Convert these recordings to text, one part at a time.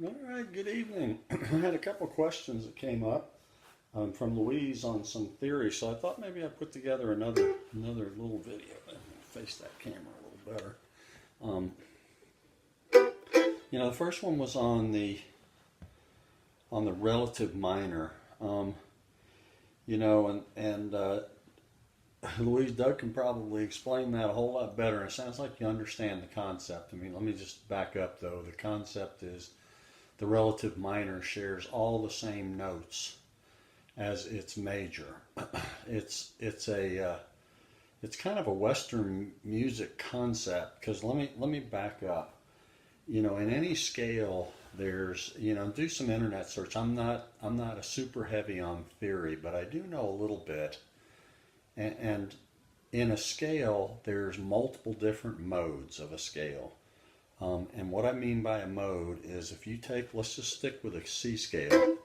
All right, good evening. I had a couple questions that came up from Louise on some theory, so I thought maybe I'd put together another little video. Face that camera a little better. Um, the first one was on the relative minor. And Louise, Doug can probably explain that a whole lot better. It sounds like you understand the concept. I mean, let me just back up though. The concept is the relative minor shares all the same notes as its major. It's kind of a Western music concept, because let me back up. In any scale, there's do some internet search. I'm not a super heavy on theory, but I do know a little bit. And in a scale, there's multiple different modes of a scale. And what I mean by a mode is, if you take, let's just stick with a C scale.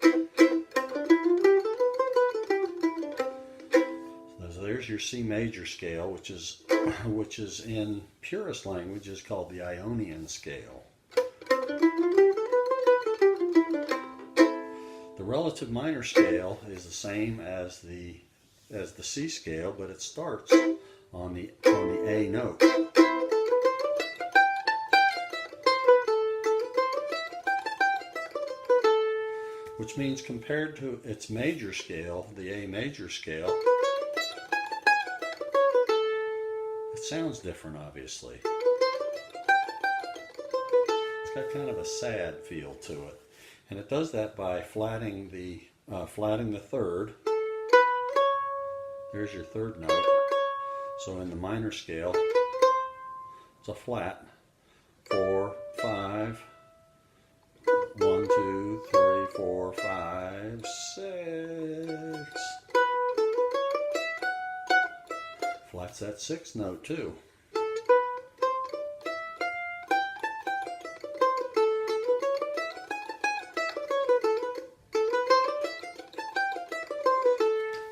So there's your C major scale, which is in purest language is called the Ionian scale. The relative minor scale is the same as the C scale, but it starts on the A note. Which means, compared to its major scale, the A major scale, it sounds different, obviously. It's got kind of a sad feel to it. And it does that by flatting the third. There's your third note. So in the minor scale, it's a flat. 4, 5, 1, 2, 3, 4, 5, 6. Flats that sixth note too.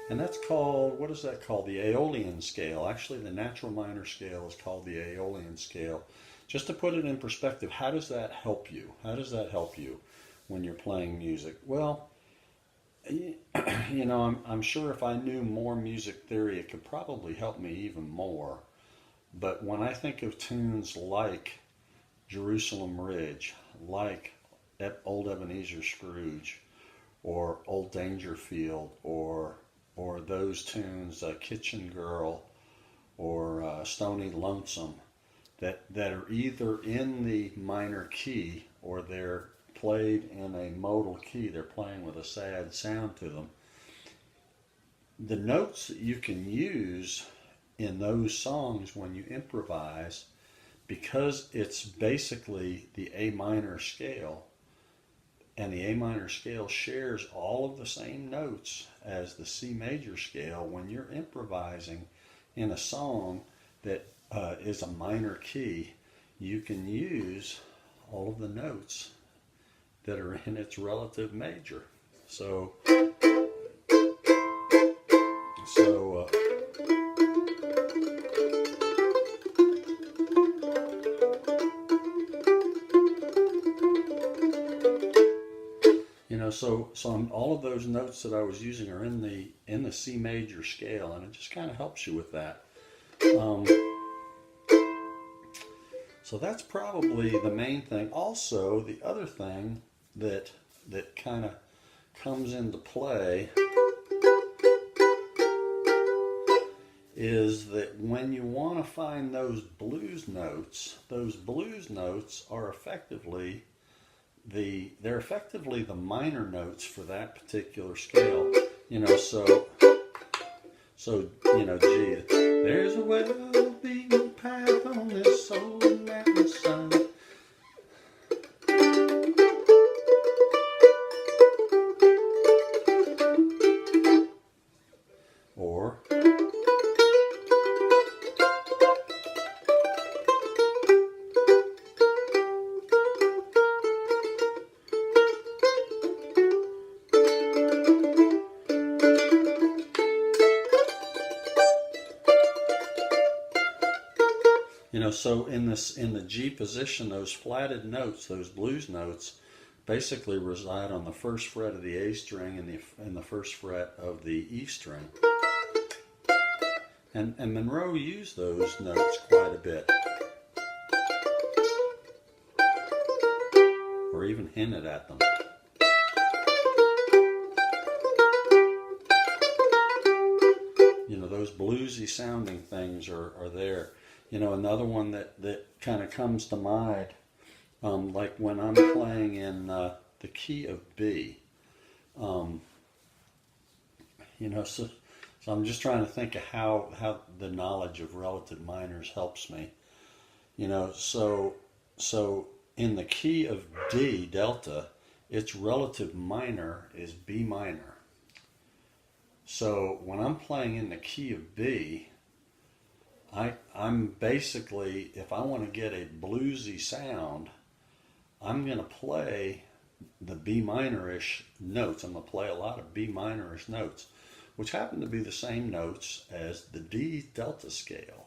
And that's called, what is that called? The Aeolian scale. Actually, the natural minor scale is called the Aeolian scale. Just to put it in perspective, how does that help you? How does that help you when you're playing music? Well, I'm sure if I knew more music theory, it could probably help me even more. But when I think of tunes like Jerusalem Ridge, like Old Ebenezer Scrooge, or Old Dangerfield, or those tunes, Kitchen Girl, or Stony Lonesome, that are either in the minor key or they're played in a modal key. They're playing with a sad sound to them. The notes that you can use in those songs when you improvise, because it's basically the A minor scale, and the A minor scale shares all of the same notes as the C major scale, when you're improvising in a song that is a minor key, you can use all of the notes that are in its relative major. So all of those notes that I was using are in the C major scale, and it just kind of helps you with that. So that's probably the main thing. Also, the other thing that kind of comes into play is that when you want to find those blues notes are effectively they're effectively the minor notes for that particular scale. G, there's a well-beaten path on this old mountainside. Or so in the G position, those flatted notes, those blues notes, basically reside on the first fret of the A string and the first fret of the E string. And Monroe used those notes quite a bit, or even hinted at them. You know, those bluesy sounding things are there. You know, another one that kind of comes to mind, like when I'm playing in the key of B. You know, so I'm just trying to think of how the knowledge of relative minors helps me. You know, so in the key of D, delta, its relative minor is B minor. So when I'm playing in the key of B, I'm basically, if I want to get a bluesy sound, I'm going to play the B minor-ish notes. I'm going to play a lot of B minor-ish notes, which happen to be the same notes as the D delta scale.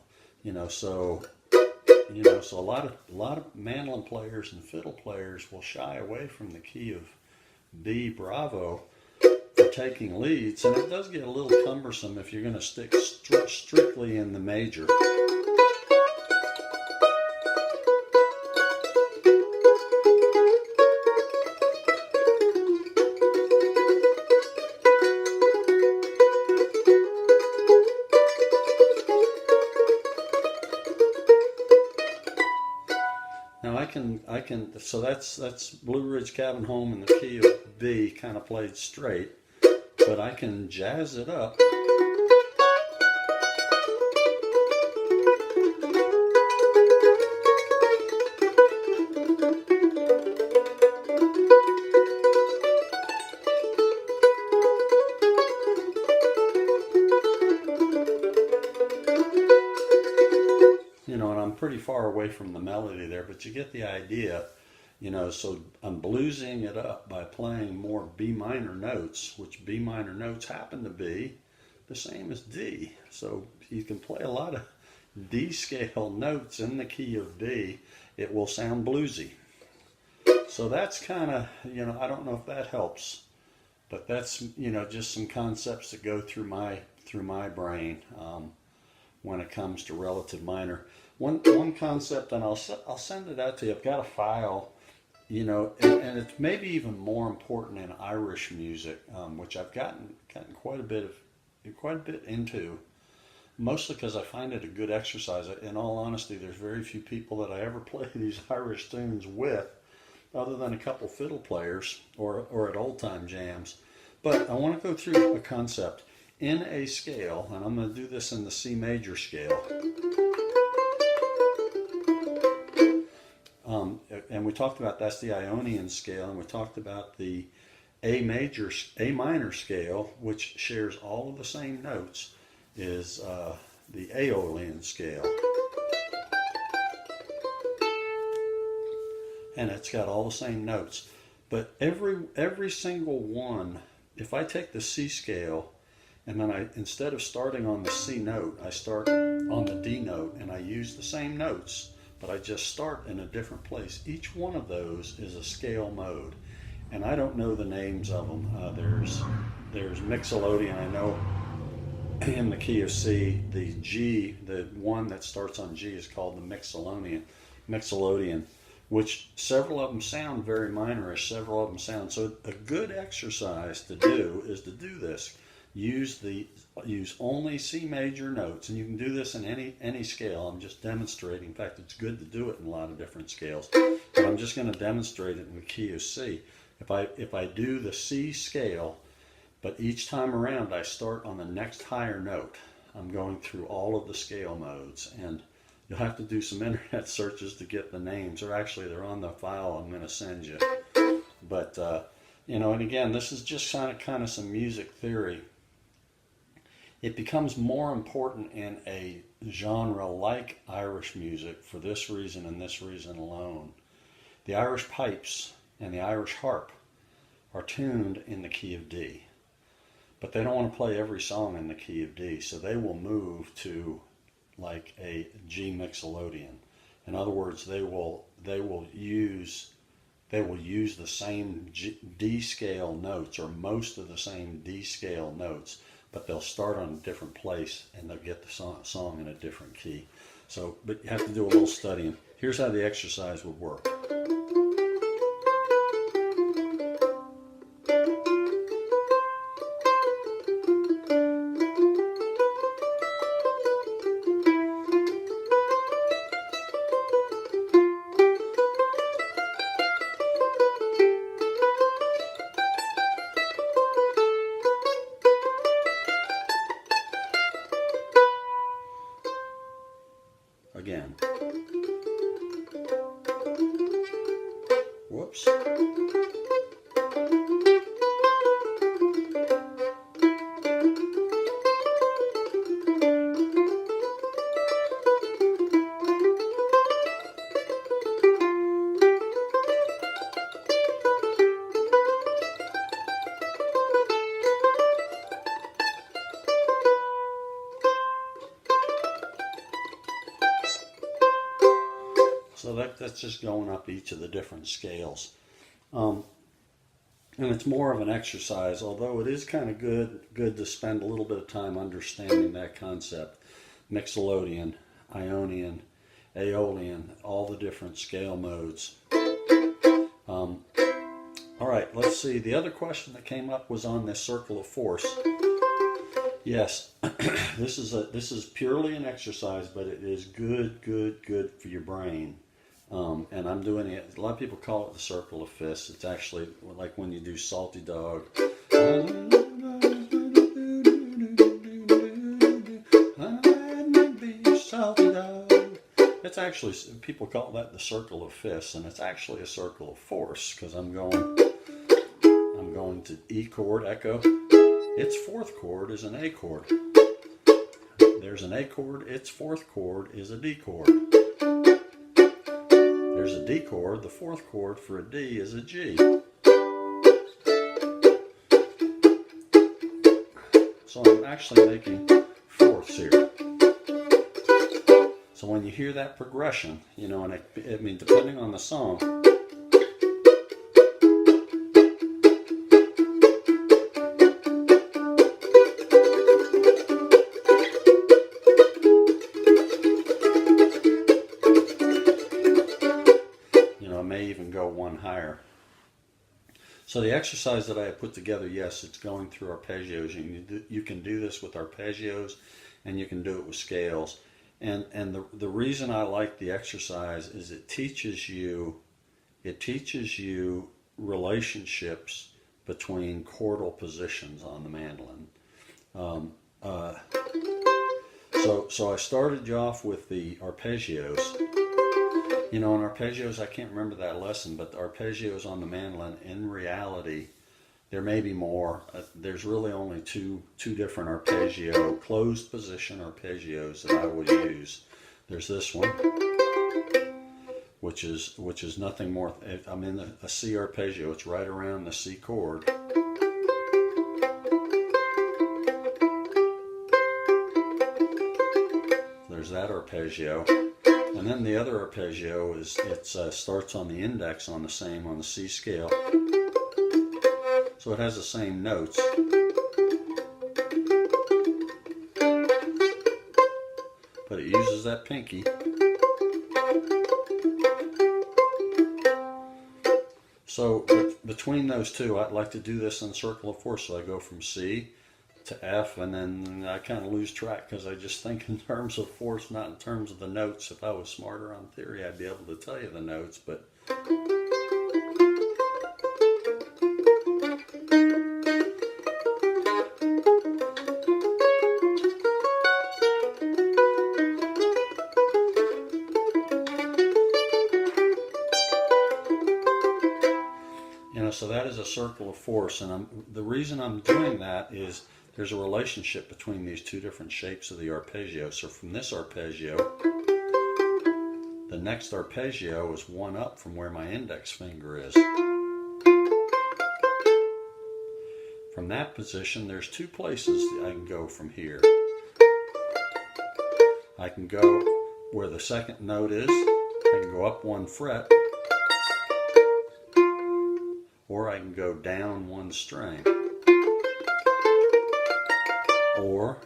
So a lot of mandolin players and fiddle players will shy away from the key of B bravo for taking leads, and it does get a little cumbersome if you're going to stick strictly in the major. Now so that's Blue Ridge Cabin Home in the key of B, kind of played straight, but I can jazz it up. And I'm pretty far away from the melody there, but you get the idea. So I'm bluesing it up by playing more B minor notes, which B minor notes happen to be the same as D. So you can play a lot of D scale notes in the key of B. It will sound bluesy. So that's kind of, I don't know if that helps, but that's, just some concepts that go through my brain when it comes to relative minor. One concept, and I'll send it out to you. I've got a file, and it's maybe even more important in Irish music, which I've gotten quite a bit into, mostly because I find it a good exercise. In all honesty, there's very few people that I ever play these Irish tunes with, other than a couple fiddle players or at old time jams. But I want to go through a concept in a scale, and I'm going to do this in the C major scale. And we talked about that's the Ionian scale, and we talked about the A minor scale, which shares all of the same notes, is the Aeolian scale. And it's got all the same notes. But every single one, if I take the C scale, and then instead of starting on the C note, I start on the D note, and I use the same notes, but I just start in a different place. Each one of those is a scale mode, and I don't know the names of them. There's Mixolydian. I know in the key of C, the G, the one that starts on G, is called the Mixolydian, which several of them sound very minorish. Several of them sound so. A good exercise to do is to do this. Use only C major notes, and you can do this in any scale. I'm just demonstrating. In fact, it's good to do it in a lot of different scales, but I'm just going to demonstrate it in the key of C. If I do the C scale, but each time around I start on the next higher note, I'm going through all of the scale modes, and you'll have to do some internet searches to get the names, or actually they're on the file I'm going to send you. But and again, this is just kind of some music theory. It becomes more important in a genre like Irish music for this reason and this reason alone. The Irish pipes and the Irish harp are tuned in the key of D, but they don't want to play every song in the key of D, so they will move to like a G Mixolydian. In other words, they will use they will use the same D scale notes, or most of the same D scale notes, but they'll start on a different place and they'll get the song in a different key. So, but you have to do a little studying. Here's how the exercise would work. Again. Whoops. So that's just going up each of the different scales. And it's more of an exercise, although it is kind of good to spend a little bit of time understanding that concept. Mixolydian, Ionian, Aeolian, all the different scale modes. All right, let's see. The other question that came up was on this circle of force. Yes, this is purely an exercise, but it is good for your brain. And I'm doing it. A lot of people call it the circle of fists. It's actually like when you do Salty Dog. It's actually, people call that the circle of fists, and it's actually a circle of force, because I'm going to E chord, echo. Its fourth chord is an A chord. There's an A chord. Its fourth chord is a D chord. There's a D chord. The fourth chord for a D is a G. So I'm actually making fourths here. So when you hear that progression, you know, and I mean, depending on the song, may even go one higher. So the exercise that I have put together, yes, it's going through arpeggios. You can do this with arpeggios, and you can do it with scales. And the reason I like the exercise is it teaches you relationships between chordal positions on the mandolin. So I started you off with the arpeggios. You know, in arpeggios, I can't remember that lesson, but the arpeggios on the mandolin, in reality, there may be more. There's really only two different arpeggio, closed position arpeggios that I will use. There's this one, which is nothing more. I'm in a C arpeggio. It's right around the C chord. There's that arpeggio. And then the other arpeggio is starts on the index on the C scale. So it has the same notes. But it uses that pinky. So between those two, I'd like to do this in circle of force. So I go from C to F, and then I kind of lose track because I just think in terms of force, not in terms of the notes. If I was smarter on theory, I'd be able to tell you the notes, but you know, so that is a circle of force, and the reason I'm doing that is there's a relationship between these two different shapes of the arpeggio. So from this arpeggio, the next arpeggio is one up from where my index finger is. From that position, there's two places I can go from here. I can go where the second note is. I can go up one fret. or I can go down one string, or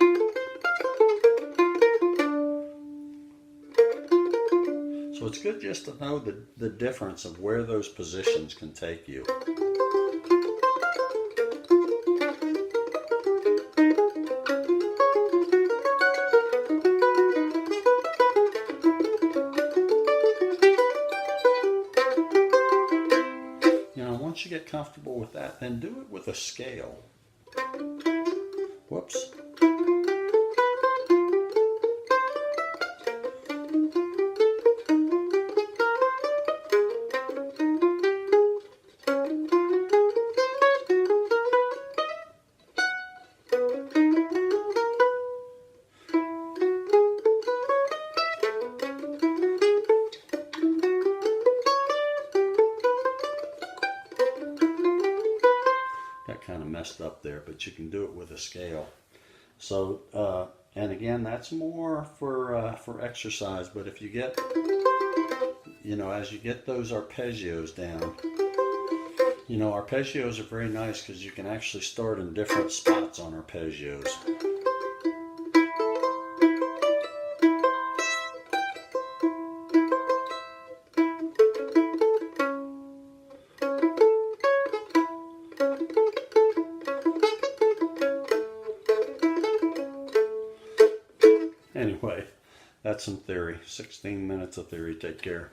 so it's good just to know the difference of where those positions can take you. Once you get comfortable with that, then do it with a scale. Whoops. Kind of messed up there, but you can do it with a scale. So and again, that's more for exercise, but if you get, as you get those arpeggios down, arpeggios are very nice because you can actually start in different spots on arpeggios. Anyway, that's some theory. 16 minutes of theory. Take care.